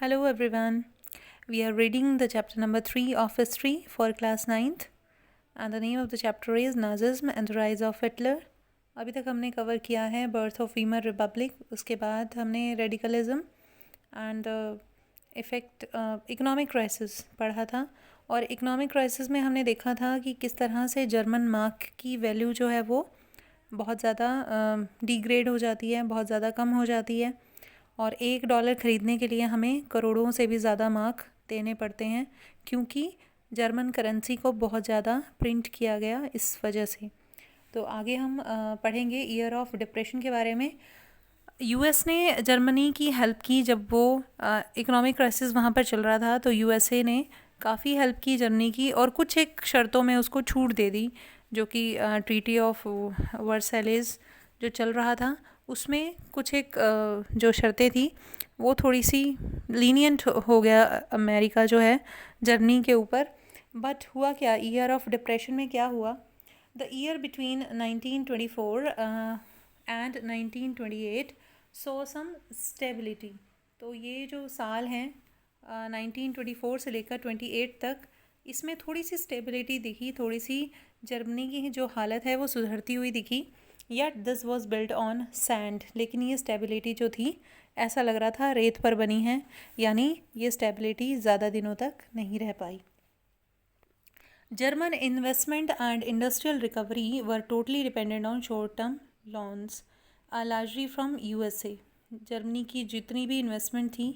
Hello everyone. We are reading the chapter number 3 of history for class 9th and the name of the chapter is Nazism and the Rise of Hitler. अभी तक हमने cover किया है birth of Weimar Republic, उसके बाद हमने radicalism and effect economic crisis पढ़ा था और इकोनॉमिक क्राइसिस में हमने देखा था कि किस तरह से जर्मन मार्क की वैल्यू जो है वो बहुत ज़्यादा डिग्रेड हो जाती है, बहुत ज़्यादा कम हो जाती है और $1 ख़रीदने के लिए हमें करोड़ों से भी ज़्यादा मार्क देने पड़ते हैं क्योंकि जर्मन करेंसी को बहुत ज़्यादा प्रिंट किया गया इस वजह से। तो आगे हम पढ़ेंगे ईयर ऑफ डिप्रेशन के बारे में। यूएस ने जर्मनी की हेल्प की जब वो इकोनॉमिक क्राइसिस वहाँ पर चल रहा था, तो यूएसए ने काफ़ी हेल्प की जर्मनी की और कुछ एक शर्तों में उसको छूट दे दी, जो कि ट्रीटी ऑफ वर्साइलेस जो चल रहा था उसमें कुछ एक जो शर्तें थी वो थोड़ी सी लीनियंट हो गया अमेरिका जो है जर्मनी के ऊपर। बट हुआ क्या, ईयर ऑफ डिप्रेशन में क्या हुआ, the year between 1924 and 1928 so some stability. तो ये जो साल हैं 1924 से लेकर 28 तक, इसमें थोड़ी सी स्टेबिलिटी दिखी, थोड़ी सी जर्मनी की जो हालत है वो सुधरती हुई दिखी। Yet this was built on sand, लेकिन ये स्टेबिलिटी जो थी ऐसा लग रहा था रेत पर बनी है, यानी ये स्टेबिलिटी ज़्यादा दिनों तक नहीं रह पाई। German investment and industrial recovery were totally dependent on short term loans largely from USA. Germany की जितनी भी इन्वेस्टमेंट थी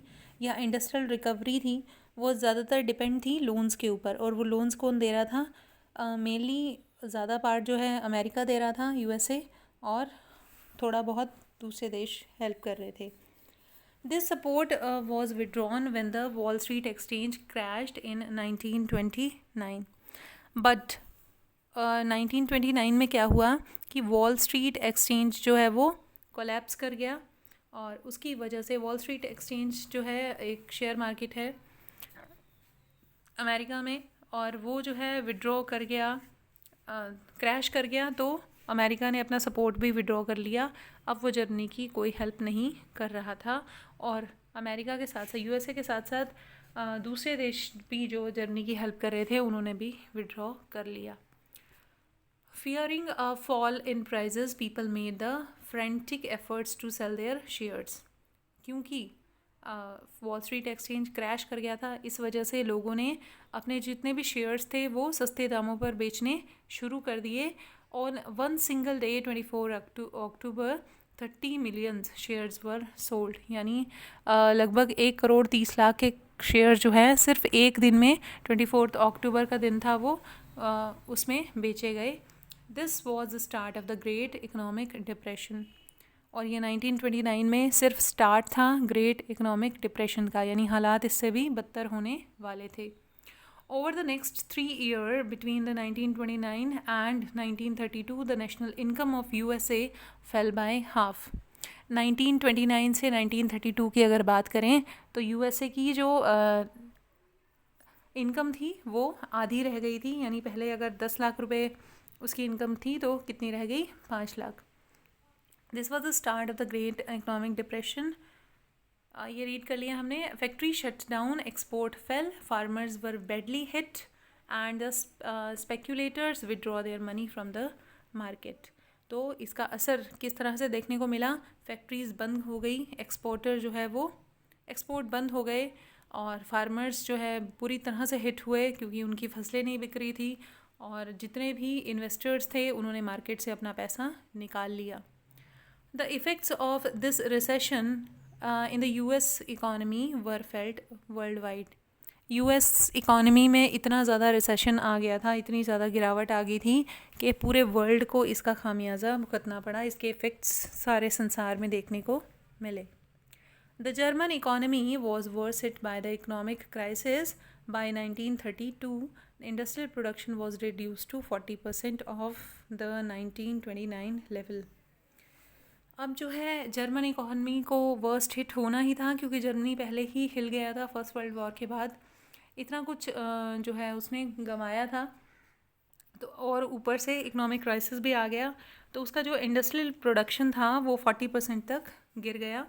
या इंडस्ट्रियल रिकवरी थी वो ज़्यादातर डिपेंड थी लोन्स के ऊपर, और वो लोन्स कौन दे रहा था? मेनली ज़्यादा पार्ट जो है अमेरिका दे रहा था, यूएसए, और थोड़ा बहुत दूसरे देश हेल्प कर रहे थे। This support was withdrawn when the wall street exchange crashed in 1929। But 1929 में क्या हुआ कि वॉल स्ट्रीट एक्सचेंज जो है वो कोलैप्स कर गया, और उसकी वजह से वॉल स्ट्रीट एक्सचेंज जो है एक शेयर मार्केट है अमेरिका में, और वो जो है विड्रॉ कर गया, क्रैश कर गया, तो अमेरिका ने अपना सपोर्ट भी विड्रॉ कर लिया। अब वो जर्मनी की कोई हेल्प नहीं कर रहा था, और अमेरिका के साथ साथ यूएसए के साथ साथ दूसरे देश भी जो जर्मनी की हेल्प कर रहे थे उन्होंने भी विड्रॉ कर लिया। Fearing a fall in prices, people made the frantic efforts to sell their shares. क्योंकि वॉल स्ट्रीट एक्सचेंज क्रैश कर गया था, इस वजह से लोगों ने अपने जितने भी शेयर्स थे वो सस्ते दामों पर बेचने शुरू कर दिए। On one single day 24 October 30 million shares were sold, यानी लगभग 1,30,00,000 के शेयर जो है सिर्फ एक दिन में 24 अक्टूबर का दिन था वो उसमें बेचे गए। This was the start of the great economic depression, और ये 1929 में सिर्फ स्टार्ट था ग्रेट इकोनॉमिक डिप्रेशन का, यानी हालात इससे भी बदतर होने वाले थे। Over the next 3 year between the 1929 and 1932 the national income of USA fail by half. 1929 से 1932 की अगर बात करें तो यूएसए की जो इनकम थी वो आधी रह गई थी, यानी पहले अगर 10 लाख रुपए उसकी इनकम थी तो कितनी रह गई? 5 lakh. This was the start of the great economic depression. ये रीड कर लिया हमने। Factory shut down, export fail, farmers were badly hit and the speculators withdraw their money from the market. तो इसका असर किस तरह से देखने को मिला? फैक्ट्रीज बंद हो गई, एक्सपोर्टर जो है वो एक्सपोर्ट बंद हो गए, और फार्मर्स जो है पूरी तरह से हिट हुए क्योंकि उनकी फसलें नहीं बिक रही थी, और जितने भी इन्वेस्टर्स थे उन्होंने मार्केट से अपना पैसा निकाल लिया। The effects of this recession in the US economy were felt world wide. US economy में इतना ज़्यादा रिसेशन आ गया था, इतनी ज़्यादा गिरावट आ गई थी कि पूरे वर्ल्ड को इसका खामियाजा भुगतना पड़ा, इसके इफ़ेक्ट्स सारे संसार में देखने को मिले। The German economy was worst hit by the economic crisis. By 1932, industrial production was reduced to 40% of the 1929 level. अब जो है जर्मन इकॉनमी को वर्स्ट हिट होना ही था क्योंकि जर्मनी पहले ही हिल गया था फर्स्ट वर्ल्ड वॉर के बाद, इतना कुछ जो है उसने गंवाया था, तो और ऊपर से इकोनॉमिक क्राइसिस भी आ गया, तो उसका जो इंडस्ट्रियल प्रोडक्शन था वो 40% तक गिर गया।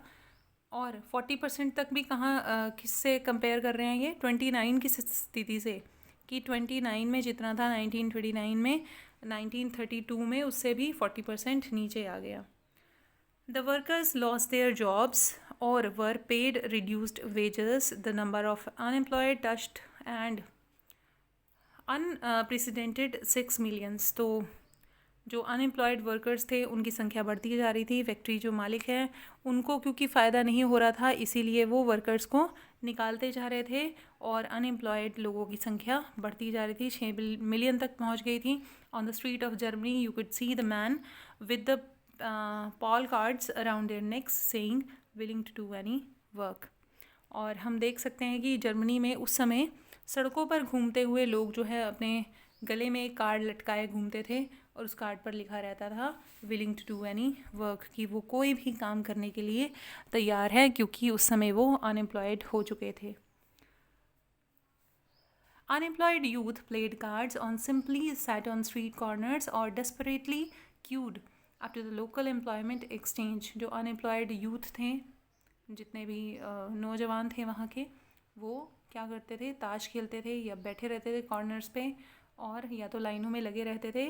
और 40% तक भी कहाँ किससे कंपेयर कर रहे हैं ये 29 की स्थिति से, कि 29 में जितना था 1929 में, 1932 में उससे भी 40% नीचे आ गया. The workers lost their jobs or were paid reduced wages. The number of unemployed touched and unprecedented 6 millions. तो जो अनएम्प्लॉयड वर्कर्स थे उनकी संख्या बढ़ती जा रही थी. फैक्ट्री जो मालिक हैं उनको क्योंकि फ़ायदा नहीं हो रहा था, इसीलिए वो वर्कर्स को निकालते जा रहे थे और अनएम्प्लॉयड लोगों की संख्या बढ़ती जा रही थी. 6 मिलियन तक पहुंच गई थी. On the street of Germany you could see the man with the placards around their necks saying willing to do any work. और हम देख सकते हैं कि जर्मनी में उस समय सड़कों पर घूमते हुए लोग जो है अपने गले में एक कार्ड लटकाए घूमते थे और उस कार्ड पर लिखा रहता था willing to do any work, कि वो कोई भी काम करने के लिए तैयार है, क्योंकि उस समय वो अनएम्प्लॉयड हो चुके थे. Unemployed youth played cards on simply sat on street corners or desperately queued up to the local employment exchange. जो अनएम्प्लॉयड यूथ थे, जितने भी नौजवान थे वहाँ के, वो क्या करते थे, ताश खेलते थे या बैठे रहते थे कॉर्नर्स पे, और या तो लाइनों में लगे रहते थे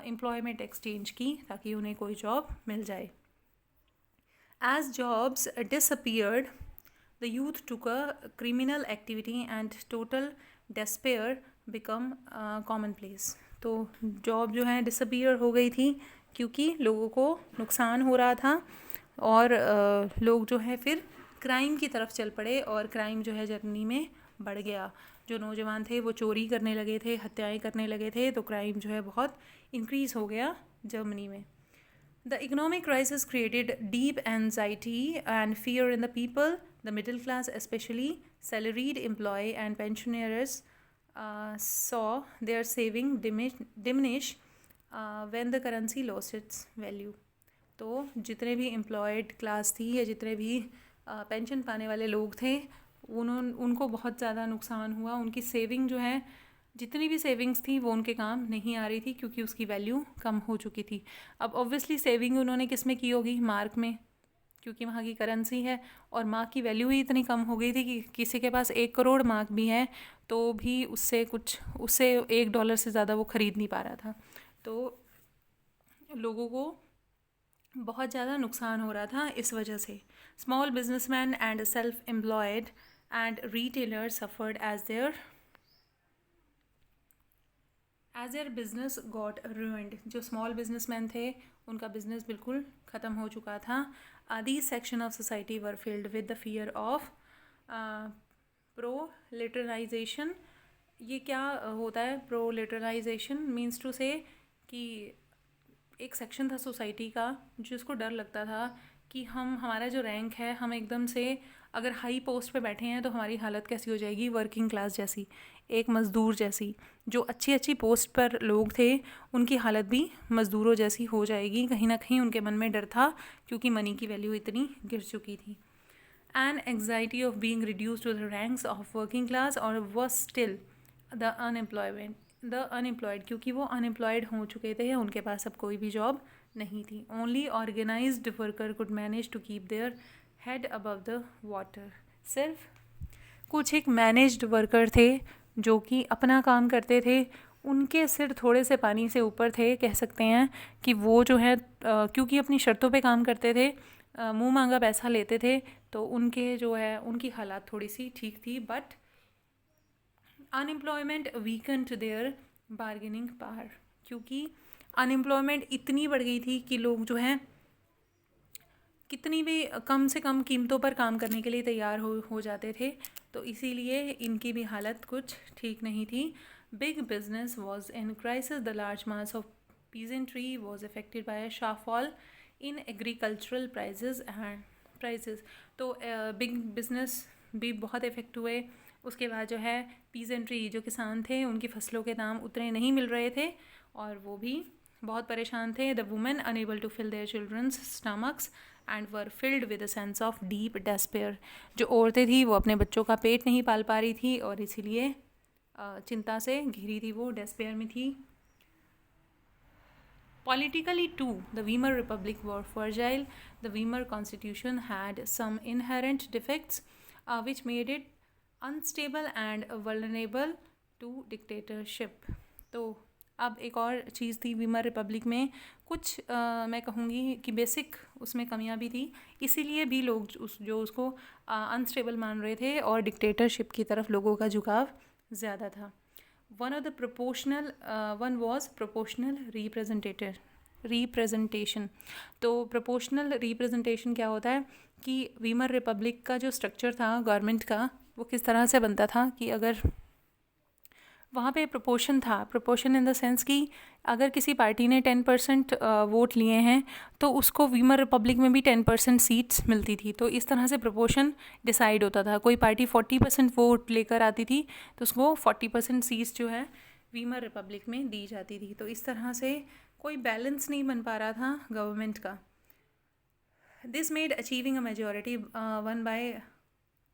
एम्प्लॉयमेंट एक्सचेंज की, ताकि उन्हें कोई जॉब मिल जाए. As jobs disappeared, the youth took a criminal activity and total despair become commonplace. तो जॉब जो है डिसअपियर हो गई थी क्योंकि लोगों को नुकसान हो रहा था, और लोग जो है फिर क्राइम की तरफ चल पड़े, और क्राइम जो है जर्मनी में बढ़ गया. जो नौजवान थे वो चोरी करने लगे थे, हत्याएं करने लगे थे, तो क्राइम जो है बहुत इंक्रीज़ हो गया जर्मनी में. The economic crisis created deep anxiety and fear in the people. The middle class, especially salaried employee and pensioners, saw their saving diminish when the currency lost its value. तो जितने भी employed class थी या जितने भी pension पाने वाले लोग थे, उनको बहुत ज़्यादा नुकसान हुआ. उनकी सेविंग जो है, जितनी भी सेविंग्स थी वो उनके काम नहीं आ रही थी, क्योंकि उसकी वैल्यू कम हो चुकी थी. अब ऑब्वियसली सेविंग उन्होंने किस में की होगी, मार्क में, क्योंकि वहाँ की करेंसी है, और मार्क की वैल्यू ही इतनी कम हो गई थी कि किसी के पास 1 करोड़ मार्क भी है तो भी उससे $1 से ज़्यादा वो ख़रीद नहीं पा रहा था. तो लोगों को बहुत ज़्यादा नुकसान हो रहा था इस वजह से. Small businessman and self employed and retailer suffered as their business got ruined. जो स्मॉल बिजनेसमैन थे उनका बिजनेस बिल्कुल ख़त्म हो चुका था. These section of society were filled with the fear of proletarianisation. ये क्या होता है प्रोलेटराइजेशन? मीन्स टू से कि एक सेक्शन था सोसाइटी का जिसको डर लगता था कि हमारा जो रैंक है, हम एकदम से अगर हाई पोस्ट पे बैठे हैं तो हमारी हालत कैसी हो जाएगी, वर्किंग क्लास जैसी, एक मज़दूर जैसी. जो अच्छी अच्छी पोस्ट पर लोग थे उनकी हालत भी मज़दूरों जैसी हो जाएगी. कहीं ना कहीं उनके मन में डर था, क्योंकि मनी की वैल्यू इतनी गिर चुकी थी. An anxiety of being reduced to the ranks of working class और वर्स स्टिल द अनएम्प्लॉयड, क्योंकि वो अनएम्प्लॉयड हो चुके थे, उनके पास अब कोई भी जॉब नहीं थी. Only organised worker could manage to keep their head above the water. सिर्फ कुछ एक मैनेज्ड वर्कर थे जो कि अपना काम करते थे, उनके सिर थोड़े से पानी से ऊपर थे, कह सकते हैं कि वो जो है क्योंकि अपनी शर्तों पे काम करते थे, मुंह मांगा पैसा लेते थे, तो उनके जो है उनकी हालात थोड़ी सी ठीक थी. But unemployment weaken to their bargaining power, क्योंकि अनएम्प्लॉयमेंट इतनी बढ़ गई थी कि लोग जो हैं कितनी भी कम से कम कीमतों पर काम करने के लिए तैयार हो जाते थे, तो इसीलिए इनकी भी हालत कुछ ठीक नहीं थी. Big business was in crisis. The large mass of peasantry was affected by a sharp fall in agricultural prices. तो बिग बिजनेस भी बहुत इफेक्ट हुए. उसके बाद जो है पीजेंट्री, जो किसान थे, उनकी फसलों के दाम उतने नहीं मिल रहे थे और वो भी बहुत परेशान थे. The women unable to fill their children's stomachs and were filled with a sense of deep despair. जो औरतें थी वो अपने बच्चों का पेट नहीं पाल पा रही थी और इसीलिए चिंता से घिरी थी, वो डेस्पेयर में थी. Politically too, the Weimar Republic were fragile. The Weimar Constitution had some inherent defects which made it unstable and vulnerable to dictatorship. तो अब एक और चीज़ थी वीमर रिपब्लिक में, कुछ मैं कहूँगी कि बेसिक उसमें कमियां भी थी, इसीलिए भी लोग जो उसको अनस्टेबल मान रहे थे और डिक्टेटरशिप की तरफ लोगों का झुकाव ज़्यादा था. One was proportional representation. तो प्रोपोर्शनल रिप्रेजेंटेशन क्या होता है कि वीमर रिपब्लिक का जो स्ट्रक्चर था गवर्नमेंट का, वो किस तरह से बनता था कि अगर वहाँ पे प्रोपोर्शन था, प्रोपोर्शन इन द सेंस कि अगर किसी पार्टी ने 10% वोट लिए हैं तो उसको वीमर रिपब्लिक में भी 10% सीट्स मिलती थी. तो इस तरह से प्रोपोर्शन डिसाइड होता था. कोई पार्टी 40% वोट लेकर आती थी तो उसको 40% सीट्स जो है वीमर रिपब्लिक में दी जाती थी. तो इस तरह से कोई बैलेंस नहीं बन पा रहा था गवर्नमेंट का. This made achieving a majority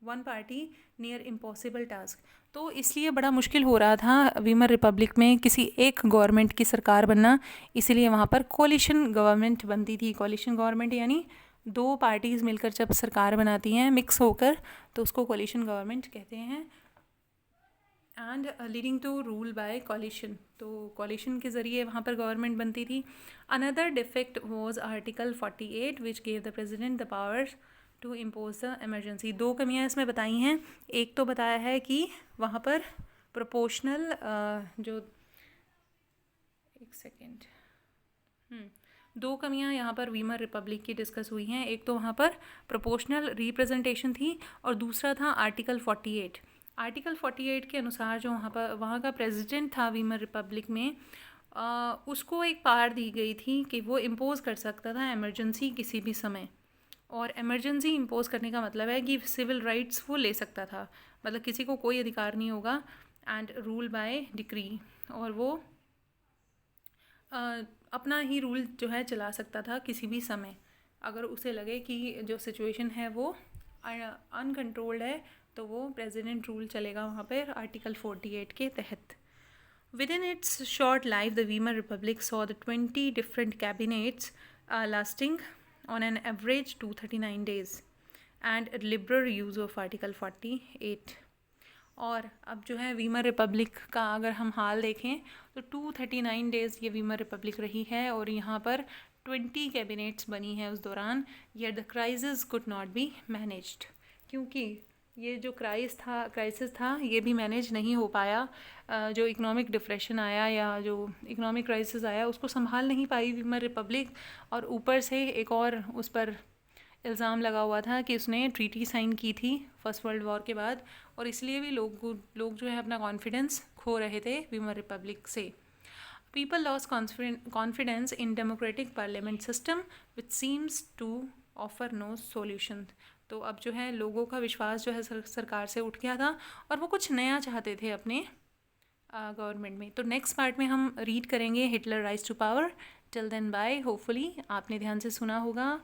one party near impossible task. तो इसलिए बड़ा मुश्किल हो रहा था वीमर रिपब्लिक में किसी एक गवर्नमेंट की सरकार बनना. इसीलिए वहाँ पर कोलिशन गवर्नमेंट बनती थी. कोलिशन गवर्नमेंट यानी दो पार्टीज़ मिलकर जब सरकार बनाती हैं मिक्स होकर, तो उसको कोलिशन गवर्नमेंट कहते हैं. And leading to rule by coalition. तो कोलिशन के ज़रिए वहाँ पर गवर्नमेंट बनती थी. Another defect was article 48 which gave the president the power to impose the emergency. दो कमियाँ इसमें बताई हैं. एक तो बताया है कि वहाँ पर प्रोपोर्शनल जो एक सेकेंड दो कमियाँ यहाँ पर वीमर रिपब्लिक की डिस्कस हुई हैं. एक तो वहाँ पर प्रोपोर्शनल रिप्रेजेंटेशन थी और दूसरा था आर्टिकल 48. आर्टिकल 48 के अनुसार जो वहाँ का प्रेसिडेंट था वीमर रिपब्लिक में, उसको एक पावर दी गई थी कि वो इम्पोज कर सकता था एमरजेंसी किसी भी समय. और एमरजेंसी इम्पोज करने का मतलब है कि सिविल राइट्स वो ले सकता था, मतलब किसी को कोई अधिकार नहीं होगा. एंड रूल बाय डिक्री, और वो अपना ही रूल जो है चला सकता था किसी भी समय. अगर उसे लगे कि जो सिचुएशन है वो अनकंट्रोल्ड है तो वो प्रेसिडेंट रूल चलेगा वहाँ पर आर्टिकल 48 के तहत. Within its short life, the Weimar Republic saw the 20 different cabinets lasting on an average 239 days and a liberal use of Article 48. और अब जो है वीमर रिपब्लिक का अगर हम हाल देखें तो 239 डेज़ ये वीमर रिपब्लिक रही है और यहाँ पर 20 कैबिनेट्स बनी है उस दौरान. Yet the crisis could not be managed, क्योंकि ये जो क्राइसिस था ये भी मैनेज नहीं हो पाया. जो इकोनॉमिक डिप्रेशन आया या जो इकोनॉमिक क्राइसिस आया उसको संभाल नहीं पाई वीमर रिपब्लिक. और ऊपर से एक और उस पर इल्ज़ाम लगा हुआ था कि उसने ट्रीटी साइन की थी फर्स्ट वर्ल्ड वॉर के बाद, और इसलिए भी लोग जो है अपना कॉन्फिडेंस खो रहे थे वीमर रिपब्लिक से. People lost confidence in democratic parliament system which seems to offer no solution. तो अब जो है लोगों का विश्वास जो है सरकार से उठ गया था और वो कुछ नया चाहते थे अपने गवर्नमेंट में. तो नेक्स्ट पार्ट में हम रीड करेंगे Hitler rise to power. Till then bye. Hopefully आपने ध्यान से सुना होगा.